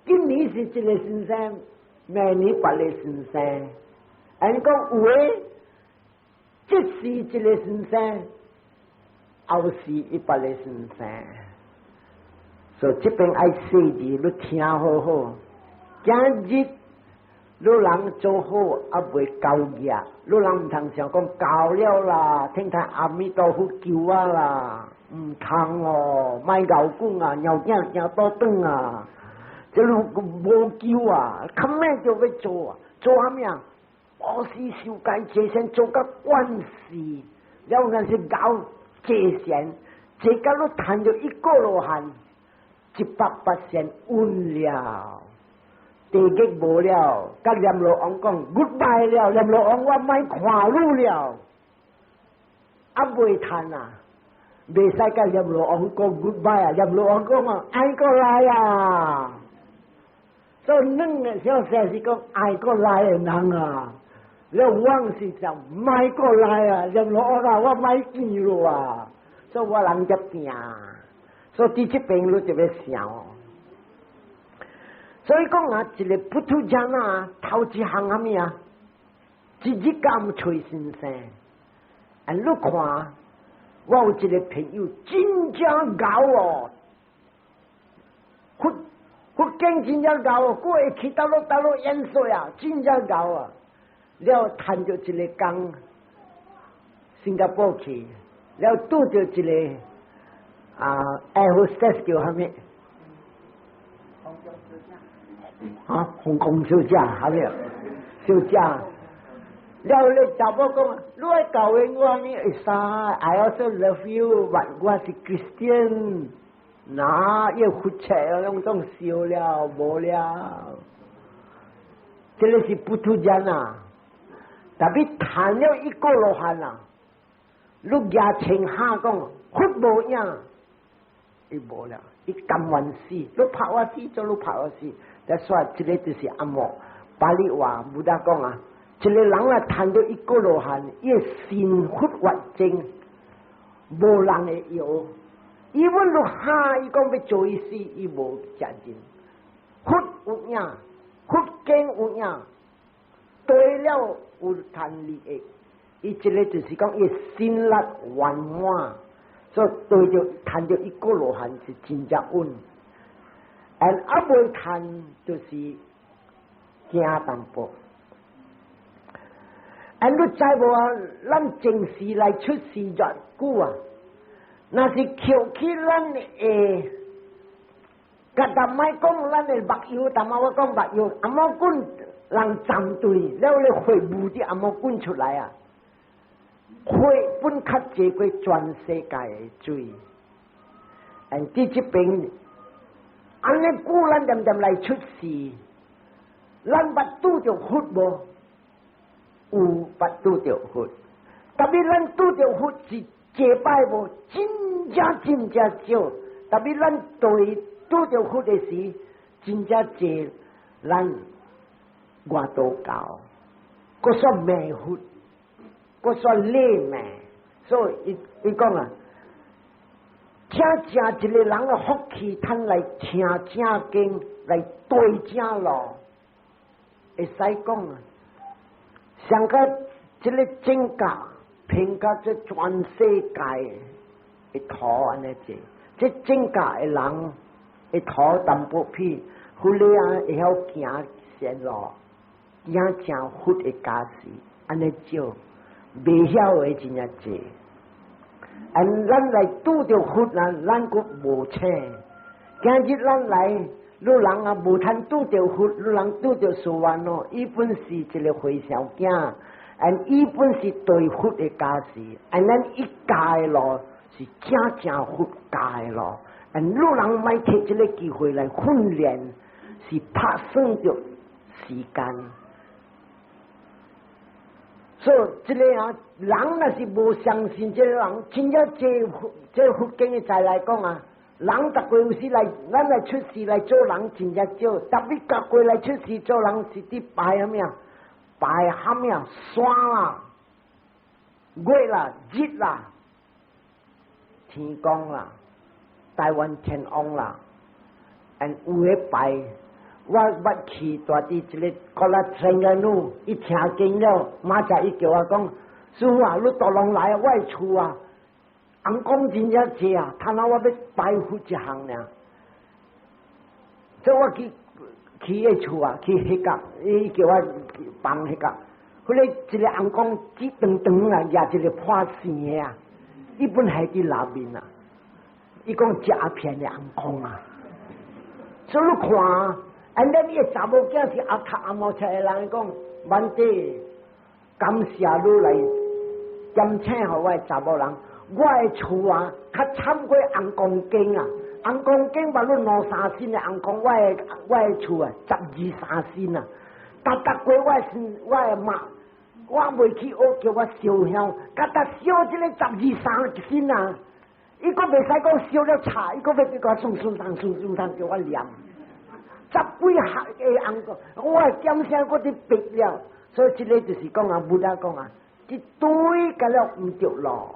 [SPEAKER 1] 今年是一个先生，明年别个先生。按讲有诶，这是一个先生，后是别个先生。所以这边爱细字，你听好好，今日。你人做好也未够热，你人唔通想讲够了啦，听听阿弥陀佛救我啦，唔通哦，卖牛滚啊，尿镜惊多长啊，这路无救啊，看咩就要做啊，做啥物啊？我是受戒戒先做个关系，了那是搞戒先，这个你谈着一个罗汉，100%稳了。地击无了，甲阎罗王讲 goodbye 了，阎罗王我莫看你了，啊未趁啊，未使甲阎罗王讲 goodbye 啊，阎罗王讲啊爱过来啊，所以恁个小生是讲爱过来的人啊，了往是讲莫过来啊，阎罗王啊我莫见咯啊，所以我人才惊，所以伫这边你就要想哦。所以讲啊，一个不突然啊，头一项啊咩啊，一日咁吹先生，啊你看，我有一个朋友真正高哦，佛经真正高哦，过会去到落淹水啊，真正高啊，了谈着一个工，新加坡去，了拄着一个Air Hostess叫啥物？啊，香港小姐，还没有小姐。了你查某讲，你爱教的我呢？会啥 ？I also love you， but 我是 Christian， 那要佛切啊，用种笑了，无了。这个是不突然啊，特别谈了一个罗汉啊，你牙青下讲，佛无影，伊无了，伊甘愿死，你拍我死就你拍我死。that's why 这个就是阿莫巴利话不得讲啊，一个人啊谈到一个罗汉，伊心佛活正，无人会摇。伊问落下，伊讲要做伊死，伊无责任。佛有影，佛经有影，对了有谈利益。伊这个就是讲伊心力圆满，所以对着谈到一个罗汉是真正稳。而阿未谈就是惊淡薄，而你知无啊？咱正时来出事偌久啊，那是扣起咱的，甲但莫讲咱的目油，但我讲目油，阿毛棍人站队，了咧会雾的阿毛棍出来啊，会本较济过全世界的水，而伫这边。安尼久咱点点来出事，咱捌拄着佛无？有捌拄着佛，特别咱拄着佛是祭拜无，真正少。特别咱对拄着佛的时，真正济咱外道教，搁说卖佛，搁说礼卖，所以伊讲啊。听正一个人的福气，通来听正经，来对正路，会使讲啊。上个这个境界，评价这全世界会讨安尼济，这境界的人会讨淡薄屁，后来啊会晓行线路，行正佛的家事，安尼少，未晓的真正济。咱来拄着佛啊，咱阁无请。今日咱来，你人啊无通拄着佛，你人拄着殊愿咯。伊本是一个回小囝，伊本是对佛的家事，咱一家的路是正佛家的路。你人莫摕这个机会来训练，是拍算着时间。所以这个啊，人若是无相信这个人，真正这佛经的在来讲啊，人逐过有时来，咱来出世来做人真正少，特别逐过来出世做人是伫拜咩啊？拜啥咩啊？山啦、月啦、日啦、天公啦、台湾天王啦，有咧拜。我去大伫一个国立生个女，伊听经了，马上伊叫我讲，师傅啊，你大龙来我的厝啊，人讲真正济啊，他那我要拜佛一项呢。所以我去迄厝啊，去迄角，伊叫我放迄角，后来一个人讲只长长啊，也一个破线的啊，伊本还伫内面啊，伊讲食一片的人讲啊，所以你看啊。咱伊个查某囝是阿读阿毛册的人讲，万地感谢你来邀请互我的查某人，我的厝啊，较惨过红公经啊，红公经把你2-3身的红公，我的厝啊12-13身啊，逐过我的妈，我袂去学叫我烧香，甲烧这个12-13身啊，伊个袂使讲烧了茶，伊个要叫我顺汤叫我念。10几下个红公，我点声我伫逼了，所以这个就是讲啊，不达讲啊，一堆甲了唔着咯。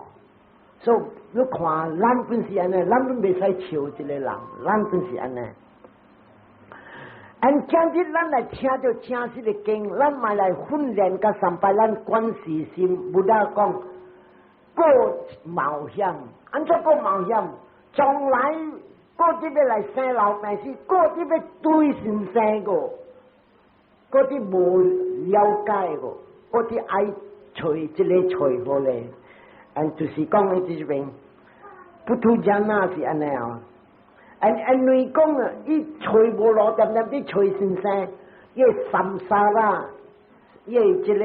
[SPEAKER 1] 所以你看，咱本是安尼，咱本袂使笑一个人，咱本是安尼。今日咱来听着正式的经，咱嘛来训练甲三拜咱观世心，不达讲过冒险，安怎过冒险？从来。过啲要来生老病死，过啲要对神生个，过啲无了解个，过啲爱找一个找好咧，就是讲的这边，不突然那是安尼啊，你讲啊，伊找无路，点点啲找神生，伊三沙啦，伊这个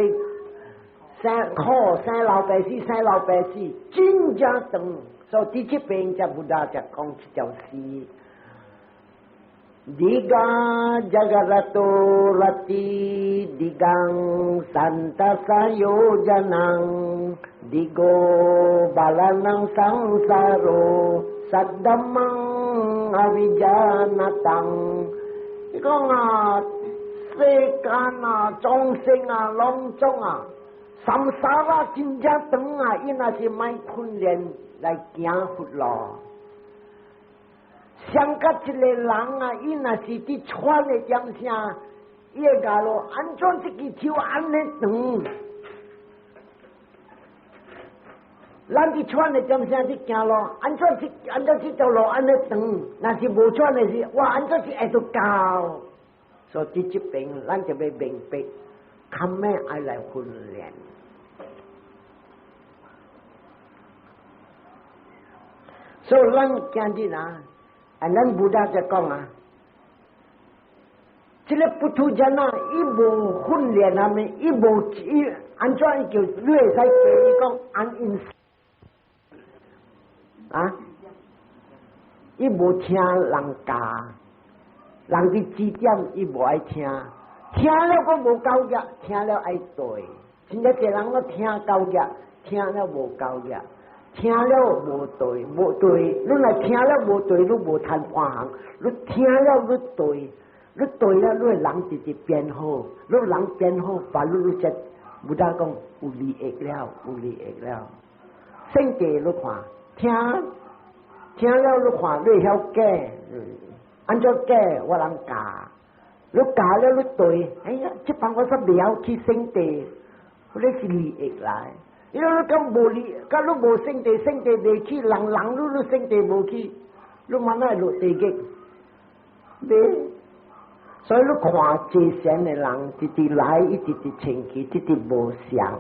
[SPEAKER 1] 生苦生老病死，生老病死，真正长。所以这边才不大只讲一条诗。Diga Jagaratolati Digang Santasayo Janang Digo Balanang Sangsaro Saddamang Avijanatang 呢個啊，世間啊，眾生啊，攏總啊，三沙啦，真正長啊，伊若是賣訓練來行佛路。像甲一个人啊，伊若是伫喘的点声，伊会甲咯，安怎一支手安尼长？咱伫喘的点声去行咯，安怎这条路安尼长？若是无喘的时，哇，安怎是会都高？所以伫这边，咱就要明白，看咩爱来训练。所以咱今日啊。咱布达在讲啊，这个不突然啊，伊无训练啊，伊无伊安怎伊叫你会使给伊讲安因啊？伊无听人教，人伫指点伊无爱听，听了佫无够格，听了爱对，现在一个人我听够业，听了无够业，听了无对，无对，你来听了无对，你无谈半行，你听了你对，你对了，你人直直变好，你人变好，把你只不但讲有利益了，有利益了。圣地你看，听了你看，你晓改，按照改我人教，你教了你对，哎呀，这帮我说了去圣地，你是利益来。因为你讲无利，假如无圣地，圣地未去，人你圣地无去，你慢慢落地嘅，对。所以你看这些的人，直直来，一直直前去，直直无相。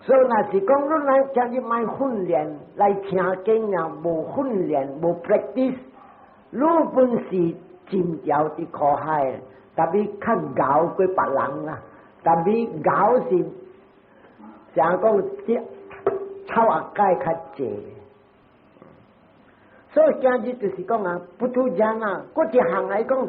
[SPEAKER 1] 所以那是讲，你来叫你买训练来听经啊，无训练，无 practice， 你本是真条的可海，但比较高过别人啦，但比高是，像讲这草啊界较济。所以今日就是讲啊，不出家啊，嗰一行来讲。